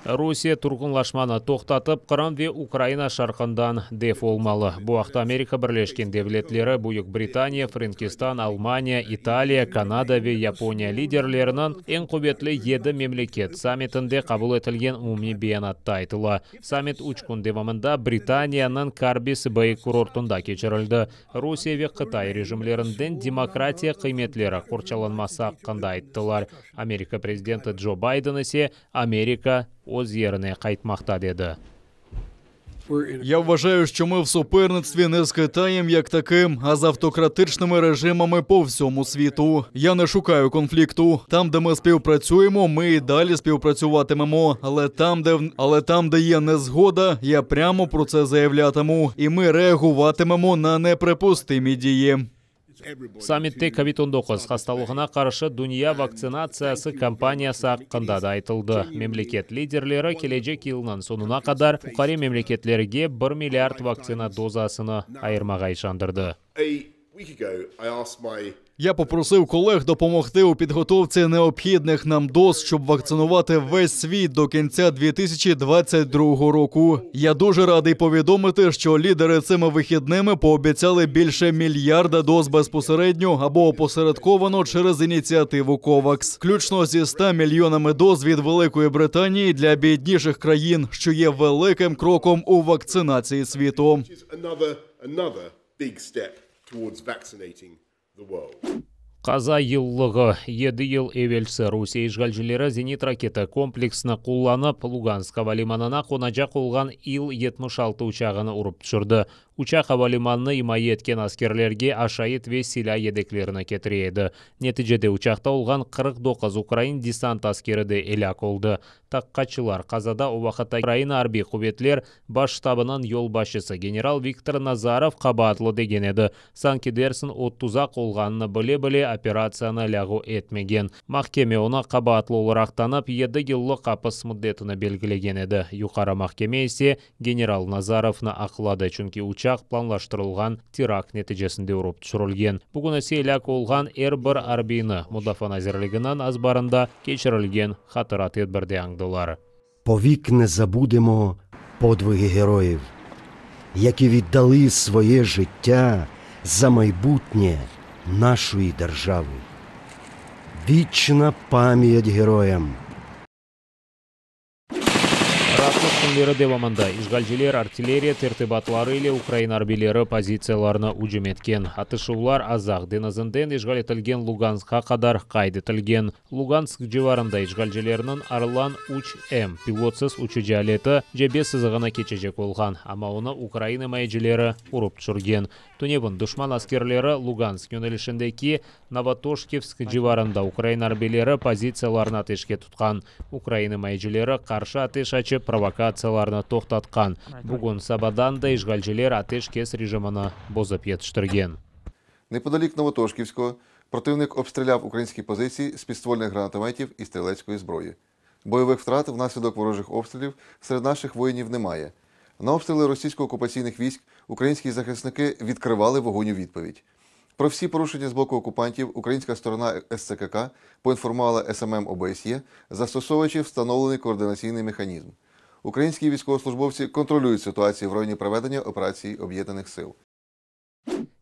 Русия тургунлашманы тоқтатып, Қырым ве Украина шарқындан деф олмалы. Бұл вақытта Америка Бірлешкен Девлетлері, Бүйік Британия, Франкистан, Алмания, Италия, Канада ве Япония лидерлерінің ең құбетлі 7 мемлекет саммитінде қабыл етілген умми бейанатта айтылы. Саммит 3 күн девамында Британияның Карбис бай курортында кечірілді. Русия ве Қытай режимлерінден демократия қиметлері қорчаланмасы хақында айттылар. Америка президенті Джо Байден есе Америка өз жеріне қайтмақта деді. Я вважаю, що ми в суперництві не з Китаєм як таким, а з автократичними режимами по всьому світу. Я не шукаю конфлікту. Там, де ми співпрацюємо, ми і далі співпрацюватимемо. Але там, де є незгода, я прямо про це заявлятиму. І ми реагуватимемо на неприпустимі дії. Саммитте COVID-19 хасталығына қаршы дүния вакцинациясы кампаниясы хақында да айтылды. Мемлекет лидерлері келешек жылының сонына қадар Украина мемлекетлерге 1 миллиард вакцина дозасыны айырмаға ишандырды. Я попросив колег допомогти у підготовці необхідних нам доз, щоб вакцинувати весь світ до кінця 2022 року. Я дуже радий повідомити, що лідери цими вихідними пообіцяли більше мільярда доз безпосередньо або опосередковано через ініціативу COVAX. Включно зі 100 мільйонами доз від Великої Британії для бідніших країн, що є великим кроком у вакцинації світу. Қаза йыллығы 7 ел евелсі Русия ишгалчылары зенит ракета комплексіні қолланып Луганск авалиманына қонажа қолған Ил-76 ұшағыны ұрып түшірді. Учақ авалиманны имайы еткен аскерлерге ашайыт ве сила едеклеріні кетіреді. Нетижеде учақта олған 49 Украин десант аскері де елак олды. Таққачылар қазада уақытта Украина арби құбетлер баш штабының ел башысы генерал Виктор Назаров қабатлы деген еді. Санкедерсін 30-ақ олғанны біле-біле операцияны ләғу етмеген. Махкеме оны қабатлы олырақтанып 7 жыллық қапыс мұддетіні белгілеген еді. Юқары махкеме есе генерал Назаровны ақылады, чүнки учақ планлаштырылған теракт нәтижесінде ұрып түшірілген. Бүгін есе елак олған R1 арбины Мудафа Назирлігінің азбарында кечірілген хатырат едбірде аңдылар. Повік не забудемо подвиги героїв, які віддали своє життя за майбутнє нашої держави. Вічна пам'ять героям. Күнлері девамында ишгалчылар артиллерия тертибатлары или Украина арбилері позицияларына үжім еткен. Атышулар азақ деназынден ишгал етілген Луганскқа қадар қайды етілген. Луганск живарында ишгалчыларының Арлан 3М пилотсыз учужы әлеті жебе сызығына кечежек олған, ама оны Украина майжилері ұрып түшірген. Тунебін дұшман аскерлері Луганск йөнелішіндеки Новотошкевск живарында Украина арбилері позицияларына атешке тұтқан. Украина майжилері қаршы атеш açып провокацияларны тоқтатқан. Бүгін Сабадан да ишгалчылар атеш кес режимını бозып єтіштірген. Неподалік Новотошківського противник обстріляв українські позиції з підствольних гранатометів і стрілецької зброї. Бойових втрат внаслідок ворожих обстрілів серед наших воїнів немає. На обстріли російсько-окупаційних військ українські захисники відкривали вогонь у відповідь. Про всі порушення з боку окупантів українська сторона СЦКК поінформувала СММ ОБСЄ, застосовуючи встановлений координаційний механізм. Українські військовослужбовці контролюють ситуацію в районі проведення операції Об'єднаних сил.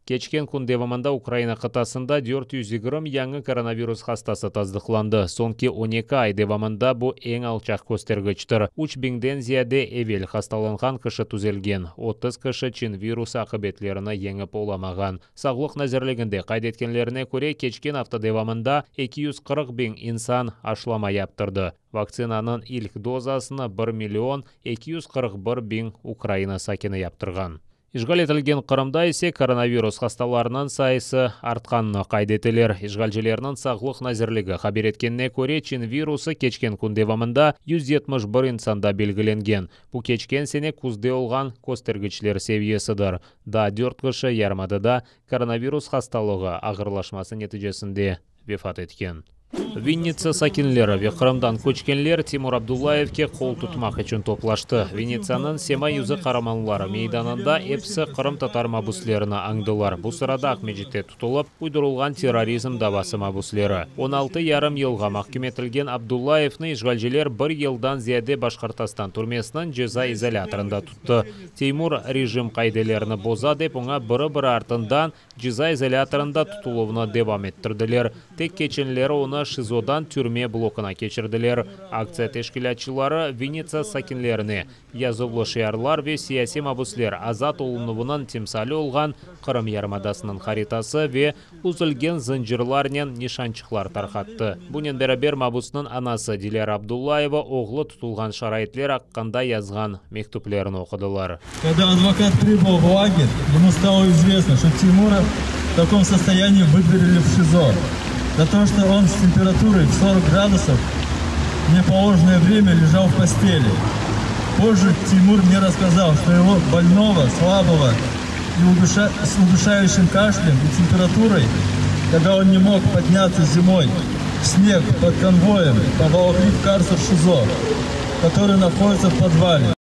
Кечкен күн девамында Украина қытасында 420 яңы коронавирус хастасы таздықланды. Сонки 12 ай девамында бұл ең алчақ көстергіштір. 3000-ден зияде эвел хасталанған кіші түзелген. 30 кіші чин вирус ақыбетлеріні еңіп оламаған. Сағлық нәзірлігінде қайдеткенлеріне көре кечкен авто девамында 240 000 инсан ашлама яптырды. Вакцинаның ilk дозасына 1 241 000 Украина сакені яптырған. Ишгал етілген Қырымда есе коронавирус хасталарының сайысы артқанны қайдетілер. Ишгалчыларының сағлық назірлігі хабер еткенне көре чин вирусы кечкен күн девамында 171 инсанда белгіленген. Бұл кечкен сене күзде олған көстергічлер севиесідір. Да 4 кіші ярмадыда коронавирус хасталығы ағырлашмасы нәтижесінде вефат еткен. Винница сакинлері Вехрымдан көчкенлер Тимур Абдуллаевке қол тұтмақ үшін топлашты. Винницаның Сема юзы қараманлары мейданында эпсі Қырым татар мабуслеріні аңдылар. Бұл сырада Ақмежетте тұтылып, ұйдырылған терроризм давасы мабуслері. 16,5 елға махкім етілген Абдуллаевны ишгалжелер 1 елдан зияде Башқұртастан түрмесінің жаза изоляторында тұтты. Тимур режим қайделеріні боза деп, оңа бірі-бірі артындан жаза изоляторында тұтылуына девам еттірділер. Тек кеченлері оны ШИЗОдан түрме блокына кечірділер. Акция тешкілятчылары Винница сакинлеріне язывлы шиярлар ве сияси мабуслер азат олынуының темсалі олған Қырым ярмадасының харитасы ве ұзылген зынжырларнен нишанчықлар тарқатты. Бұнен бәрабер мабусының анасы Дилер Абдуллаева оғлы тұтылған шарайтлер аққанда язған мектуплерін оқыдылар. Когда адвокат прибыл в лагерь, ему стало известно, что Тимура в таком состоянии выдворили в ШИЗО. За то, что он с температурой в 40 градусов в неположенное время лежал в постели. Позже Тимур мне рассказал, что его больного, слабого и с удушающим кашлем и температурой, когда он не мог подняться зимой в снег под конвоем, поволокли в карцер ШИЗО, который находится в подвале.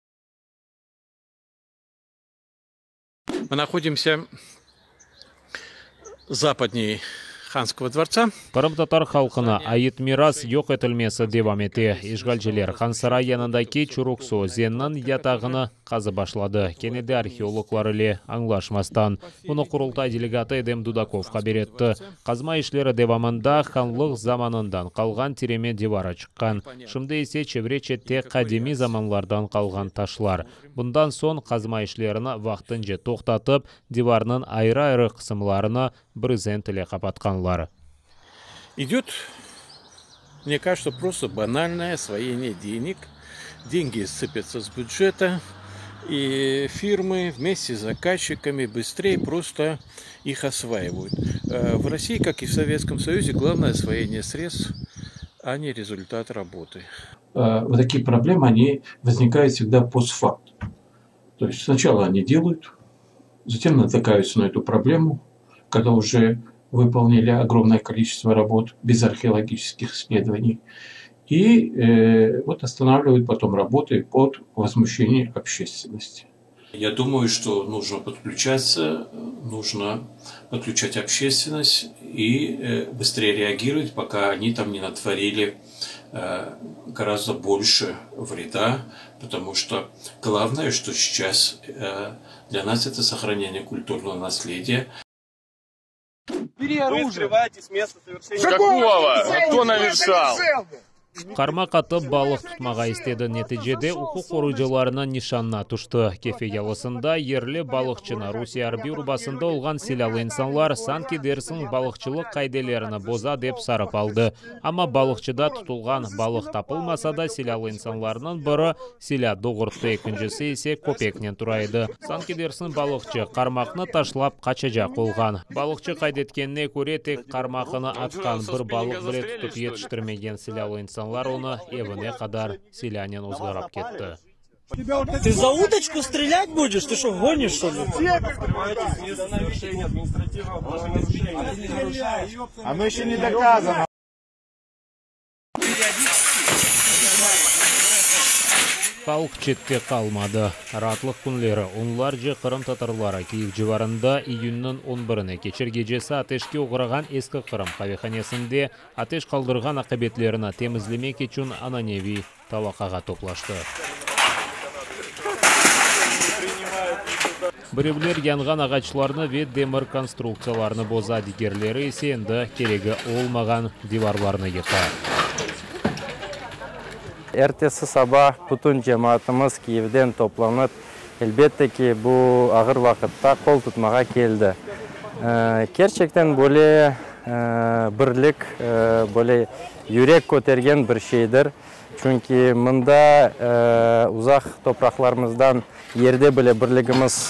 Мы находимся западнее Ханского дворца. Қырым татар халқына айыт мирас yok етілмесі девам ете. Ишгалжелер Хансара янындаки Чуруксу зеннің ятағыны қазы башлады. Кенеде археологлар иле аңлашмастан. Бұны құрылтай делегаты Эдем Дудаковқа беретті. Қазма ишлері девамында ханлық заманындан қалған тереме девара шыққан. Шымды есе чевре четте қадеми заманлардан қалған ташлар. Бұндан сон қазма ишлеріні вақтынже тоқтатып, деварның айры-айры қысымларына брызен тіле қапатқанлар. Идет, мне кажется, просто банальное освоение денег. Деньги сыпятся с бюджета, и фирмы вместе с заказчиками быстрее просто их осваивают. В России, как и в Советском Союзе, главное освоение средств, а не результат работы. Вот такие проблемы, они возникают всегда постфактум. То есть сначала они делают, затем натыкаются на эту проблему, когда уже выполнили огромное количество работ без археологических исследований. И вот останавливают потом работы под возмущение общественности. Я думаю, что нужно подключаться, нужно подключать общественность и быстрее реагировать, пока они там не натворили гораздо больше вреда, потому что главное, что сейчас для нас это сохранение культурного наследия. Вы скрываетесь с места совершения. Какого? Кто навершал? Қарма қатып балық тұтмаға істеді. Нәтижеде ұқы қорыжыларынан нишанна тұшты. Кефе ялысында ерлі балықчыны Русия арбюр басында олған селялы инсанлар санки дерсің балықчылық қайделеріні боза деп сарып алды. Ама балықчыда тұтылған балық тапылмаса да селялы инсанларының бірі селя доғыртты, екіншісі есе көпекнен тұрайды. Санки дерсің балықчы қармақны ташлап қачажа қолған. Балықчы қайдеткеніне көре тек қармақыны атқан бір балық біле тұтып етіштірмеген селялы инсан оны евіне қадар селянин озғарап кетті. Ты за уточку стрелять будешь? Ты что, гонишь, что ли? А мы еще не доказано. Халық четте қалмады. Ратлық күнлері онлар же Қырым татарлары Киев жыварында июннің 11-іне кечер гежесі атешке оғыраған ескі Қырым қавиханесінде атеш қалдырған ақыбетлеріні темізлемек үшін ананеви талақаға топлашты. Біреулер янған ағачларны ве демір конструкцияларны боза дигерлері есе енді керегі олмаған диварларны ета. Эртесі саба бүтін жематымыз Киевден топланып, әлбетте ки бұл ағыр вақытта қол тұтмаға келді. Керчектен бөле бірлік, бөле юрек көтерген бір шейдір. Чүнки мұнда ұзақ топрақларымыздан ерде біле бірлігіміз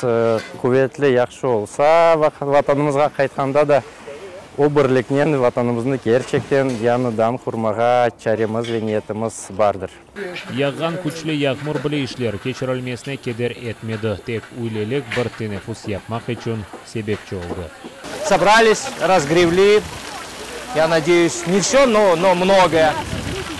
көветлі яқшы олса, ватанымызға қайтқанда да о бірлікнен ватанымызны керчектен яныдан құрмаға чареміз ве ниетіміз бардыр. Яғған күчлі яғмұр біле ішлер кечірілмесіне кедер етмеді. Тек үйлелік бір тенефус япмақ үшін себепчі олды. Собрались, разгребли, Я надеюсь, не все, но многое.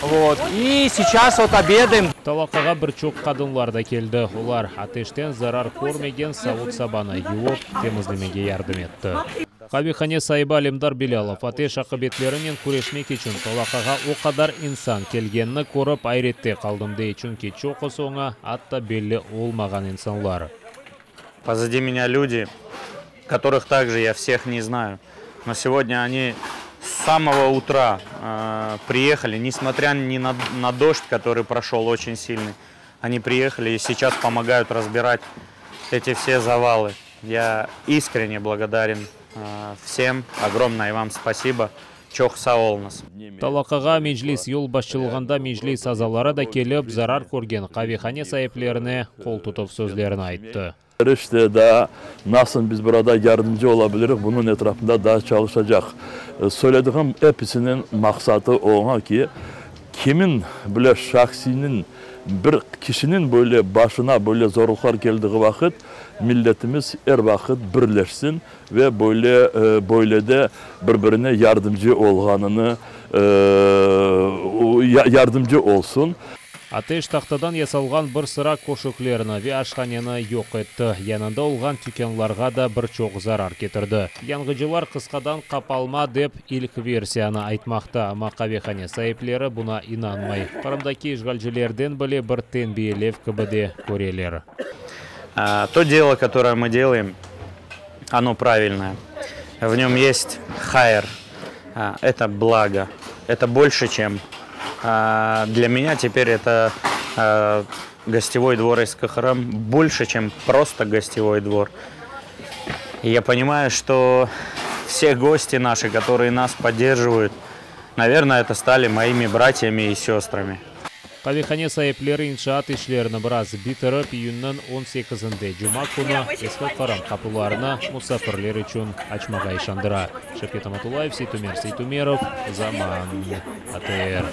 Вот. И сейчас вот обедаем. Талақаға бір чоқ қадынлар да келді. Олар атештен зарар көрмеген сауыт сабаны юып, темізлемеге ярдым етті. Қабихане сайба Алимдар Белялов атеш ақыбетлерінен күрешмек үшін талақаға о қадар инсан келгенні көріп айретте қалдымды. Чүнки чоқы соңа атта белі олмаған инсанлар. Позади меня люди, которых также я всех не знаю. Но сегодня они с самого утра приехали, несмотря ни на дождь, который прошел очень сильный. Они приехали и сейчас помогают разбирать эти все завалы. Я искренне благодарен всем. Огромное вам спасибо. Чоқ сау олыңыз. Талақаға мejlis yol басшылығында мejlis азалары да келіп, зарар көрген Қабихане сайыплеріне қол тұтып сөздерін айтты. İşte daha nasıl biz burada yardımcı olabiliriz, bunun etrafında daha çalışacak. Söylediğim hepsinin maksadı o ki kimin böyle şahsinin bir kişinin böyle başına böyle zorluklar geldiği vakit milletimiz her vakit birleşsin ve böyle de birbirine yardımcı olganını yardımcı olsun. Атеш тақтадан ясалған бір sıra көшіклеріні ве ашқанені yok етті. Янында олған түйкенларға да бір чоқ зарар кетірді. Яңғыжылар қысқадан қапалма деп ilk версияны айтмақта. Ама Қабихане сайыплері бұна инанмай. Қырымдаки işgalcilerden біле бір тенбиелев кібіде көрелер. То дело, которое мы делаем, оно правильное. В нем есть хайр. Это благо. Это больше, чем... Для меня теперь это гостевой двор Эскахарам больше, чем просто гостевой двор. И я понимаю, что все гости наши, которые нас поддерживают, наверное, это стали моими братьями и сестрами. Қабихане сайыплері иншаат ишлеріні біраз бітіріп, июннің 18-інде Жұма күні Эскахарам қапыларына мұсафирлер үшін ачмаға ишандыра. Шапет Аматулаев, Сейтумер Сейтумеров, Заман, АТР.